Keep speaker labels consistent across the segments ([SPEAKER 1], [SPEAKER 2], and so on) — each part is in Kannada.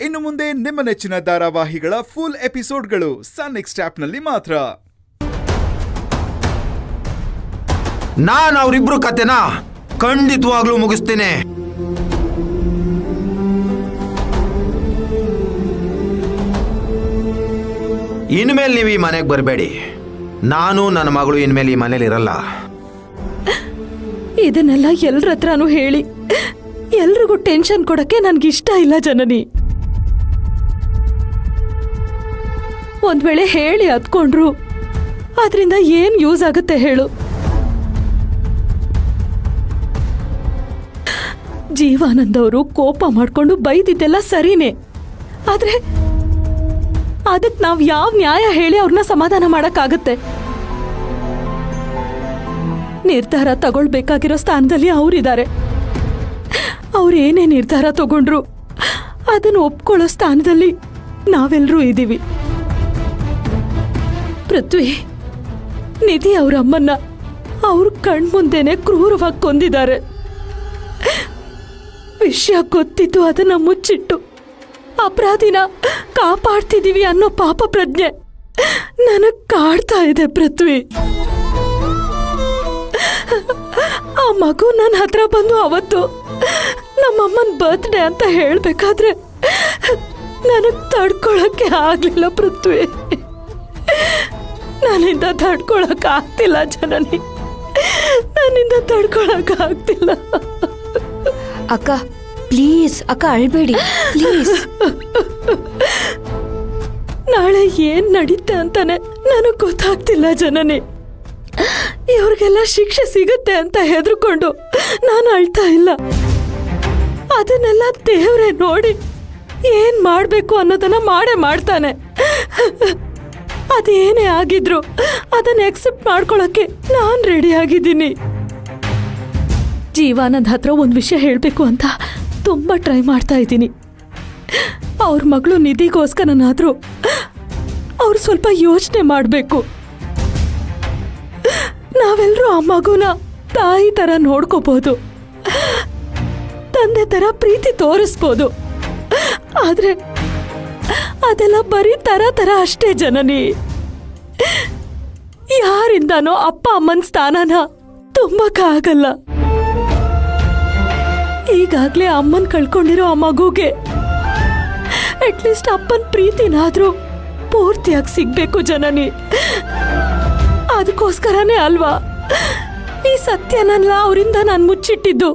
[SPEAKER 1] ಇನ್ನು ಮುಂದೆ ನಿಮ್ಮ ನೆಚ್ಚಿನ ಧಾರಾವಾಹಿಗಳ ಫುಲ್ ಎಪಿಸೋಡ್ಗಳು ಸನ್ ನೆಕ್ಸ್ಟ್ ಆಪ್ನಲ್ಲಿ ಮಾತ್ರ.
[SPEAKER 2] ನಾನು ಅವರಿಬ್ರು ಕತೆನ ಖಂಡಿತವಾಗ್ಲೂ ಮುಗಿಸ್ತೇನೆ. ಇನ್ಮೇಲೆ ನೀವು ಈ ಮನೆಗೆ ಬರಬೇಡಿ. ನಾನು ನನ್ನ ಮಗಳು ಇನ್ಮೇಲೆ ಈ ಮನೇಲಿ ಇರಲ್ಲ.
[SPEAKER 3] ಇದನ್ನೆಲ್ಲ ಎಲ್ರ ಹತ್ರನೂ ಹೇಳಿ ಎಲ್ರಿಗೂ ಟೆನ್ಷನ್ ಕೊಡಕ್ಕೆ ನನ್ಗಿಷ್ಟ ಇಲ್ಲ ಜನನಿ. ಒಂದ್ ವೇಳೆ ಹೇಳಿ ಹತ್ಕೊಂಡ್ರು ಅದರಿಂದ ಏನ್ ಯೂಸ್ ಆಗುತ್ತೆ ಹೇಳು? ಜೀವಾನಂದ್ ಅವರು ಕೋಪ ಮಾಡ್ಕೊಂಡು ಬೈದಿದ್ದೆಲ್ಲ ಸರಿನೇ, ಆದ್ರೆ ಅದಕ್ಕೆ ನಾವ್ ಯಾವ ನ್ಯಾಯ ಹೇಳಿ ಅವ್ರನ್ನ ಸಮಾಧಾನ ಮಾಡಕ್ಕಾಗತ್ತೆ? ನಿರ್ಧಾರ ತಗೊಳ್ಬೇಕಾಗಿರೋ ಸ್ಥಾನದಲ್ಲಿ ಅವರಿದ್ದಾರೆ. ಅವ್ರೇನೇ ನಿರ್ಧಾರ ತಗೊಂಡ್ರು ಅದನ್ನು ಒಪ್ಕೊಳ್ಳೋ ಸ್ಥಾನದಲ್ಲಿ ನಾವೆಲ್ಲರೂ ಇದ್ದೀವಿ. ಪೃಥ್ವಿ, ನಿಧಿ ಅವ್ರ ಅಮ್ಮನ್ನ ಅವ್ರ ಕಣ್ಮುಂದೆನೆ ಕ್ರೂರವಾಗಿ ಕೊಂದಿದ್ದಾರೆ. ವಿಷಯ ಗೊತ್ತಿದ್ದು ಅದನ್ನ ಮುಚ್ಚಿಟ್ಟು ಅಪರಾಧಿನ ಕಾಪಾಡ್ತಿದೀವಿ ಅನ್ನೋ ಪಾಪ ಪ್ರಜ್ಞೆ ನನಗ್ ಕಾಡ್ತಾ ಇದೆ ಪೃಥ್ವಿ. ಆ ಮಗು ನನ್ನ ಹತ್ರ ಬಂದು ಅವತ್ತು ನಮ್ಮಮ್ಮನ ಬರ್ತ್ಡೇ ಅಂತ ಹೇಳ್ಬೇಕಾದ್ರೆ ನನಗ್ ತಡ್ಕೊಳಕ್ಕೆ ಆಗ್ಲಿಲ್ಲ ಪೃಥ್ವಿ. ನನ್ನಿಂದ ತಡ್ಕೊಳಕ್ ಆಗ್ತಿಲ್ಲ ಜನನಿ, ನನ್ನಿಂದ ತಡ್ಕೊಳಕ್ ಆಗ್ತಿಲ್ಲ.
[SPEAKER 4] ಅಕ್ಕ ಪ್ಲೀಸ್, ಅಕ್ಕ ಅಳ್ಬೇಡಿ ಪ್ಲೀಸ್.
[SPEAKER 3] ನಾಳೆ ಏನ್ ನಡೀತೆ ಅಂತಾನೆ ನನಗ್ ಗೊತ್ತಾಗ್ತಿಲ್ಲ ಜನನಿ. ಇವ್ರಿಗೆಲ್ಲ ಶಿಕ್ಷೆ ಸಿಗುತ್ತೆ ಅಂತ ಹೆದರ್ಕೊಂಡು ನಾನು ಅಳ್ತಾ ಇಲ್ಲ. ಅದನ್ನೆಲ್ಲ ದೇವ್ರೆ ನೋಡಿ ಏನ್ ಮಾಡ್ಬೇಕು ಅನ್ನೋದನ್ನ ಮಾಡ್ತಾನೆ. ಅದೇನೇ ಆಗಿದ್ರು ಅದನ್ನ ಎಕ್ಸೆಪ್ಟ್ ಮಾಡ್ಕೊಳಕ್ಕೆ ನಾನ್ ರೆಡಿ ಆಗಿದ್ದೀನಿ. ಜೀವಾನಂದ್ ಹತ್ರ ಒಂದ್ ವಿಷಯ ಹೇಳ್ಬೇಕು ಅಂತ ತುಂಬಾ ಟ್ರೈ ಮಾಡ್ತಾ ಇದ್ದೀನಿ. ಅವ್ರ ಮಗಳು ನಿಧಿಗೋಸ್ಕರನಾದ್ರೂ ಅವ್ರು ಸ್ವಲ್ಪ ಯೋಚನೆ ಮಾಡ್ಬೇಕು. ನಾವೆಲ್ಲರೂ ಆ ಮಗುನ ತಾಯಿ ತರ ನೋಡ್ಕೋಬಹುದು, ತಂದೆ ತರ ಪ್ರೀತಿ ತೋರಿಸ್ಬೋದು. ಆದ್ರೆ ಅದೆಲ್ಲ ಬರೀ ತರ ಅಷ್ಟೇ ಜನನಿ. ಯಾರಿಂದಾನೋ ಅಪ್ಪ ಅಮ್ಮನ ಸ್ಥಾನನ ತುಂಬಕ್ಕಾಗಲ್ಲ. ಈಗಾಗ್ಲೇ ಅಮ್ಮನ್ ಕಳ್ಕೊಂಡಿರೋ ಆ ಮಗುಗೆ ಅಟ್ಲೀಸ್ಟ್ ಅಪ್ಪನ ಪ್ರೀತಿನಾದ್ರೂ ಪೂರ್ತಿಯಾಗಿ ಸಿಗ್ಬೇಕು ಜನನಿ. ಅದಕ್ಕೋಸ್ಕರನೇ ಅಲ್ವಾ ಈ ಸತ್ಯನೆಲ್ಲ ಅವರಿಂದ ನಾನು ಮುಚ್ಚಿಟ್ಟಿದ್ದು.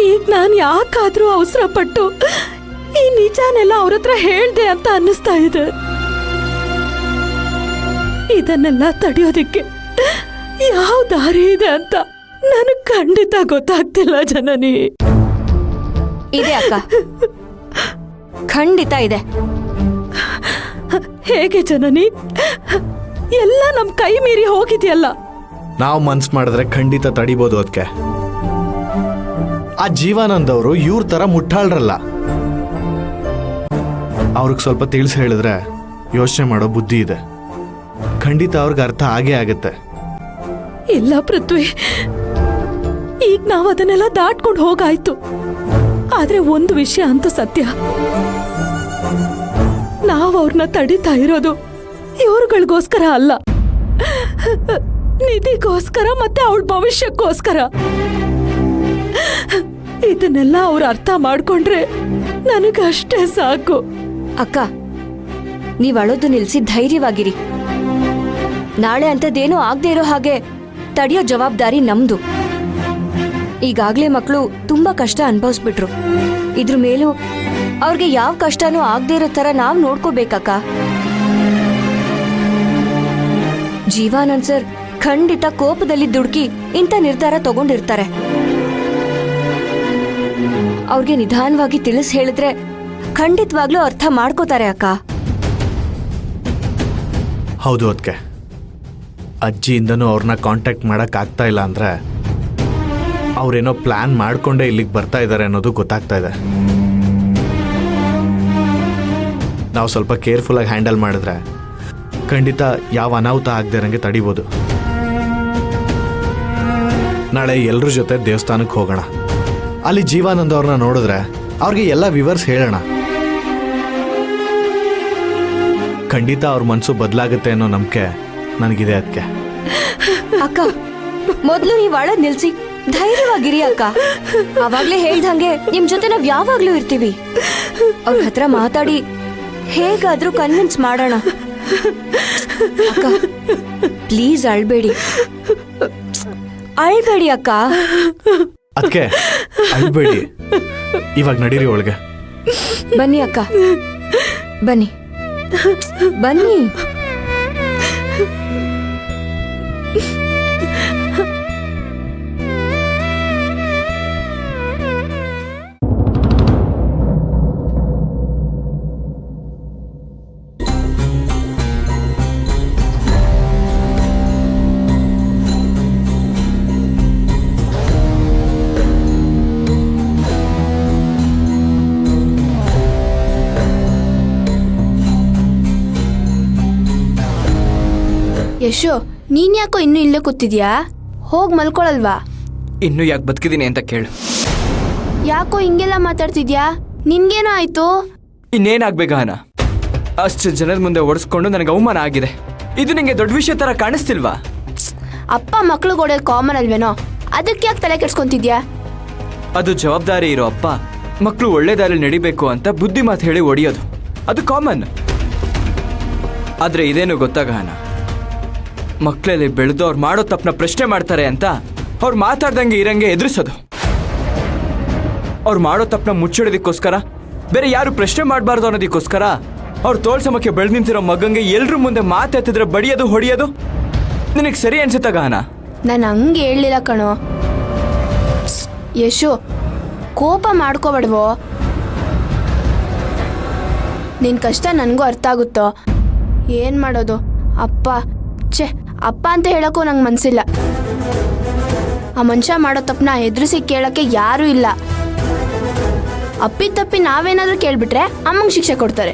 [SPEAKER 3] ಈಗ ನಾನು ಯಾಕಾದ್ರೂ ಅವಸರ ಪಟ್ಟು ಈ ನಿಜಾನೆಲ್ಲ ಅವ್ರ ಹತ್ರ ಹೇಳ್ದೆ ಅಂತ ಅನ್ನಿಸ್ತಾ ಇದೆ. ಇದನ್ನೆಲ್ಲ ತಡೆಯೋದಿಕ್ಕೆ ಯಾವ ದಾರಿ ಇದೆ ಅಂತ ನನಗ್ ಖಂಡಿತ ಗೊತ್ತಾಗ್ತಿಲ್ಲ ಜನನಿ.
[SPEAKER 4] ಇದೆ ಅಕ್ಕ, ಖಂಡಿತ ಇದೆ.
[SPEAKER 3] ಹೇಗೆ ಜನನಿ? ಎಲ್ಲ ನಮ್ ಕೈ ಮೀರಿ ಹೋಗಿದ್ಯಲ್ಲ.
[SPEAKER 5] ನಾವು ಮನ್ಸ್ ಮಾಡಿದ್ರೆ ಖಂಡಿತ ತಡಿಬೋದು. ಅದಕ್ಕೆ ಆ ಜೀವಾನಂದ್ ಅವರು ಇವ್ರ ತರ ಮುಟ್ಟಾಳ್ರಲ್ಲ. ಅವ್ರಿಗೆ ಸ್ವಲ್ಪ ತಿಳಿಸಿ ಹೇಳಿದ್ರೆ ಯೋಚನೆ ಮಾಡೋ ಬುದ್ಧಿ ಇದೆ. ಖಂಡಿತ ಅವ್ರಿಗೆ ಅರ್ಥ ಆಗೇ ಆಗತ್ತೆ.
[SPEAKER 3] ಇಲ್ಲ ಪೃಥ್ವಿ, ಈಗ ನಾವ್ ಅದನ್ನೆಲ್ಲ ದಾಟ್ಕೊಂಡು ಹೋಗಾಯ್ತು. ಆದ್ರೆ ಒಂದು ವಿಷಯ ಅಂತೂ ಸತ್ಯ, ನಾವ್ ಅವ್ರನ್ನ ತಡಿತಾ ಇರೋದು ಇವ್ರುಗಳಿಗೋಸ್ಕರ ಅಲ್ಲ, ನಿಧಿಗೋಸ್ಕರ ಮತ್ತೆ ಅವಳ ಭವಿಷ್ಯಕ್ಕೋಸ್ಕರ. ಇದನ್ನೆಲ್ಲ ಅವ್ರು ಅರ್ಥ ಮಾಡ್ಕೊಂಡ್ರೆ ನನಗಷ್ಟೇ ಸಾಕು.
[SPEAKER 4] ಅಕ್ಕ, ನೀವ್ ಅಳೋದು ನಿಲ್ಸಿ ಧೈರ್ಯವಾಗಿರಿ. ನಾಳೆ ಅಂತದೇನೋ ಆಗದೆ ಇರೋ ಹಾಗೆ ತಡೆಯೋ ಜವಾಬ್ದಾರಿ ನಮ್ದು. ಈಗಾಗ್ಲೇ ಮಕ್ಕಳು ತುಂಬಾ ಕಷ್ಟ ಅನುಭವಿಸ್ಬಿಟ್ರು. ಇದ್ರ ಮೇಲೂ ಅವ್ರಿಗೆ ಯಾವ ಕಷ್ಟನೂ ಆಗದೆ ಇರೋ ತರ ನಾವ್ ನೋಡ್ಕೋಬೇಕಕ್ಕ. ಜೀವಾನಂದ್ ಸರ್ ಖಂಡಿತ ಕೋಪದಲ್ಲಿ ದುಡುಕಿ ಇಂಥ ನಿರ್ಧಾರ ತಗೊಂಡಿರ್ತಾರೆ. ಅವ್ರಿಗೆ ನಿಧಾನವಾಗಿ ತಿಳಿಸ್ ಹೇಳಿದ್ರೆ ಖಂಡಿತವಾಗ್ಲೂ ಅರ್ಥ ಮಾಡ್ಕೋತಾರೆ ಅಕ್ಕ.
[SPEAKER 5] ಹೌದು, ಅದಕ್ಕೆ ಅಜ್ಜಿಯಿಂದನೂ ಅವ್ರನ್ನ ಕಾಂಟ್ಯಾಕ್ಟ್ ಮಾಡಕ್ ಆಗ್ತಾ ಇಲ್ಲ ಅಂದ್ರೆ ಅವ್ರೇನೋ ಪ್ಲಾನ್ ಮಾಡ್ಕೊಂಡೇ ಇಲ್ಲಿಗೆ ಬರ್ತಾ ಇದ್ದಾರೆ ಅನ್ನೋದು ಗೊತ್ತಾಗ್ತಾ ಇದೆ. ನಾವು ಸ್ವಲ್ಪ ಕೇರ್ಫುಲ್ ಆಗಿ ಹ್ಯಾಂಡಲ್ ಮಾಡಿದ್ರೆ ಖಂಡಿತ ಯಾವ ಅನಾಹುತ ಆಗದೆ ಇರಂಗೆ ತಡಿಬೋದು. ನಾಳೆ ಎಲ್ಲರ ಜೊತೆ ದೇವಸ್ಥಾನಕ್ಕೆ ಹೋಗೋಣ. ಅಲ್ಲಿ ಜೀವಾನಂದ ಅವ್ರನ್ನ ನೋಡಿದ್ರೆ ಅವ್ರಿಗೆ ಎಲ್ಲ ವಿವರ್ಸ್ ಹೇಳೋಣ. ಖಂಡಿತ ಅವ್ರ ಮನಸ್ಸು ಬದಲಾಗುತ್ತೆ ಅನ್ನೋ ನಂಬಿಕೆ ನನಗಿದೆ. ಅದಕ್ಕೆ
[SPEAKER 4] ಅಕ್ಕ ಮೊದ್ಲು ನೀವ್ ಅಳದ್ ನಿಲ್ಸಿ ಧೈರ್ಯವಾಗಿರಿ ಅಕ್ಕ. ಅವಾಗ್ಲೇ ಹೇಳ್ದಂಗೆ ನಿಮ್ ಜೊತೆ ನಾವ್ ಯಾವಾಗ್ಲೂ ಇರ್ತೀವಿ. ಅವ್ರ ಹತ್ರ ಮಾತಾಡಿ ಹೇಗಾದ್ರೂ ಕನ್ವಿನ್ಸ್ ಮಾಡೋಣ. ಅಕ್ಕ ಪ್ಲೀಸ್ ಅಳ್ಬೇಡಿ ಅಕ್ಕ.
[SPEAKER 5] ಅದಕ್ಕೆ ಅಳ್ಬೇಡಿ. ಇವಾಗ ನಡೀರಿ ಒಳಗೆ.
[SPEAKER 4] ಬನ್ನಿ ಅಕ್ಕ, ಬನ್ನಿ ಬನ್ನಿ.
[SPEAKER 6] ಯಶು, ನೀನ್ ಯಾಕೋ ಇನ್ನೂ ಇಲ್ಲೇ ಕೂತಿದ್ಯಾ? ಹೋಗ್ ಮಲ್ಕೊಳಲ್ವಾ?
[SPEAKER 7] ಇನ್ನೂ ಯಾಕೆ ಬದುಕಿದ್ದೀನಿ ಅಂತ ಕೇಳು.
[SPEAKER 6] ಯಾಕೋ ಹಿಂಗೆಲ್ಲ ಮಾತಾಡ್ತಿದ್ಯಾ? ನಿನ್ಗೇನೋ ಆಯ್ತು?
[SPEAKER 7] ಇನ್ನೇನಾಗ್ಬೇಕ ಗಹನ? ಅಷ್ಟು ಜನದ ಮುಂದೆ ಓಡಿಸ್ಕೊಂಡು ನನಗೆ ಅವಮಾನ ಆಗಿದೆ. ಇದು ನಿಂಗೆ ದೊಡ್ಡ ವಿಷಯ ತರ ಕಾಣಿಸ್ತಿಲ್ವಾ?
[SPEAKER 6] ಅಪ್ಪ ಮಕ್ಳು ಹೊಡೆಯೋದು ಕಾಮನ್ ಅಲ್ವೇನೋ, ಅದಕ್ಕೆ ಯಾಕೆ ತಲೆ ಕೆಡ್ಸ್ಕೊಂತಿದ್ಯಾ?
[SPEAKER 7] ಅದು ಜವಾಬ್ದಾರಿ ಇರೋ ಅಪ್ಪ ಮಕ್ಕಳು ಒಳ್ಳೆ ದಾರಿ ನಡಿಬೇಕು ಅಂತ ಬುದ್ಧಿ ಮಾತು ಹೇಳಿ ಹೊಡಿಯೋದು, ಅದು ಕಾಮನ್. ಆದ್ರೆ ಇದೇನು ಗೊತ್ತಾ ಗಹನ, ಮಕ್ಕಳಲ್ಲಿ ಬೆಳೆದು ಅವ್ರು ಮಾಡೋ ತಪ್ಪನ್ನ ಪ್ರಶ್ನೆ ಮಾಡ್ತಾರೆ ಅಂತ ಅವ್ರು ಮಾತಾಡ್ದಂಗೆ ಇರಂಗೆ ಎದುರಿಸೋದು. ಅವ್ರು ಮಾಡೋ ತಪ್ಪನ್ನ ಮುಚ್ಚಿಡೋದಕ್ಕೋಸ್ಕರ, ಬೇರೆ ಯಾರು ಪ್ರಶ್ನೆ ಮಾಡಬಾರ್ದು ಅನ್ನೋದಕ್ಕೋಸ್ಕರ ಅವ್ರು ತೋಳ್ಸಮಕ್ಕೆ ಬೆಳೆದು ನಿಂತಿರೋ ಮಗಂಗೆ ಎಲ್ರ ಮುಂದೆ ಮಾತಾಡ್ತಿದ್ರೆ ಬಡಿಯೋದು ಹೊಡಿಯೋದು ನಿನಗೆ ಸರಿ ಅನ್ಸುತ್ತಾ ಗಹನ?
[SPEAKER 6] ನಾನು ಹಂಗೆ ಹೇಳಲಿಲ್ಲ ಕಣೋ. ಯಶು, ಕೋಪ ಮಾಡ್ಕೋಬೇಡವೋ. ನಿನ್ ಕಷ್ಟ ನನಗೂ ಅರ್ಥ ಆಗುತ್ತೋ. ಏನ್ ಮಾಡೋದು, ಅಪ್ಪ ಅಪ್ಪ ಅಂತ ಹೇಳಕ್ಕೂ ನಂಗೆ ಮನ್ಸಿಲ್ಲ. ಆ ಮನುಷ್ಯ ಮಾಡೋ ತಪ್ಪನ್ನ ಎದುರಿಸಿ ಕೇಳಕ್ಕೆ ಯಾರೂ ಇಲ್ಲ. ಅಪ್ಪಿ ನಾವೇನಾದ್ರೂ ಕೇಳ್ಬಿಟ್ರೆ ಅಮ್ಮಂಗೆ ಶಿಕ್ಷೆ ಕೊಡ್ತಾರೆ.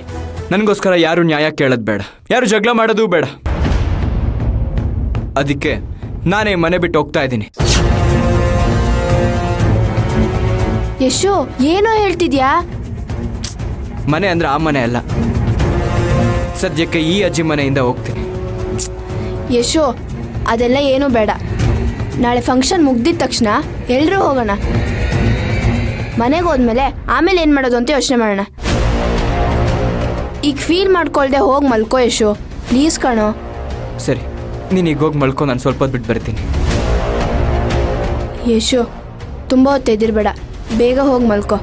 [SPEAKER 7] ನನಗೋಸ್ಕರ ಯಾರು ನ್ಯಾಯ ಕೇಳೋದು ಬೇಡ, ಯಾರು ಜಗಳ ಮಾಡೋದು ಬೇಡ. ಅದಕ್ಕೆ ನಾನೇ ಮನೆ ಬಿಟ್ಟು ಹೋಗ್ತಾ ಇದ್ದೀನಿ.
[SPEAKER 6] ಯಶು, ಏನೋ ಹೇಳ್ತಿದ್ಯಾ?
[SPEAKER 7] ಮನೆ ಅಂದ್ರೆ ಆ ಮನೆ ಅಲ್ಲ, ಸದ್ಯಕ್ಕೆ ಈ ಅಜ್ಜಿ ಮನೆಯಿಂದ ಹೋಗ್ತೀನಿ.
[SPEAKER 6] ಯಶು, ಅದೆಲ್ಲ ಏನೂ ಬೇಡ. ನಾಳೆ ಫಂಕ್ಷನ್ ಮುಗ್ದಿದ ತಕ್ಷಣ ಎಲ್ಲರೂ ಹೋಗೋಣ. ಮನೆಗೆ ಹೋದ್ಮೇಲೆ ಆಮೇಲೆ ಏನು ಮಾಡೋದು ಅಂತ ಯೋಚನೆ ಮಾಡೋಣ. ಈಗ ಫೀಲ್ ಮಾಡ್ಕೊಳ್ದೆ ಹೋಗಿ ಮಲ್ಕೋ ಯಶು, ಪ್ಲೀಸ್ ಕಣೋ.
[SPEAKER 7] ಸರಿ, ನೀನು ಈಗ ಹೋಗಿ ಮಲ್ಕೊ, ನಾನು ಸ್ವಲ್ಪ ಹೊತ್ತು ಬಿಟ್ಟು ಬರ್ತೀನಿ.
[SPEAKER 6] ಯಶು, ತುಂಬ ಹೊತ್ತು ಎದಿರ್ಬೇಡ, ಬೇಗ ಹೋಗಿ ಮಲ್ಕೋ.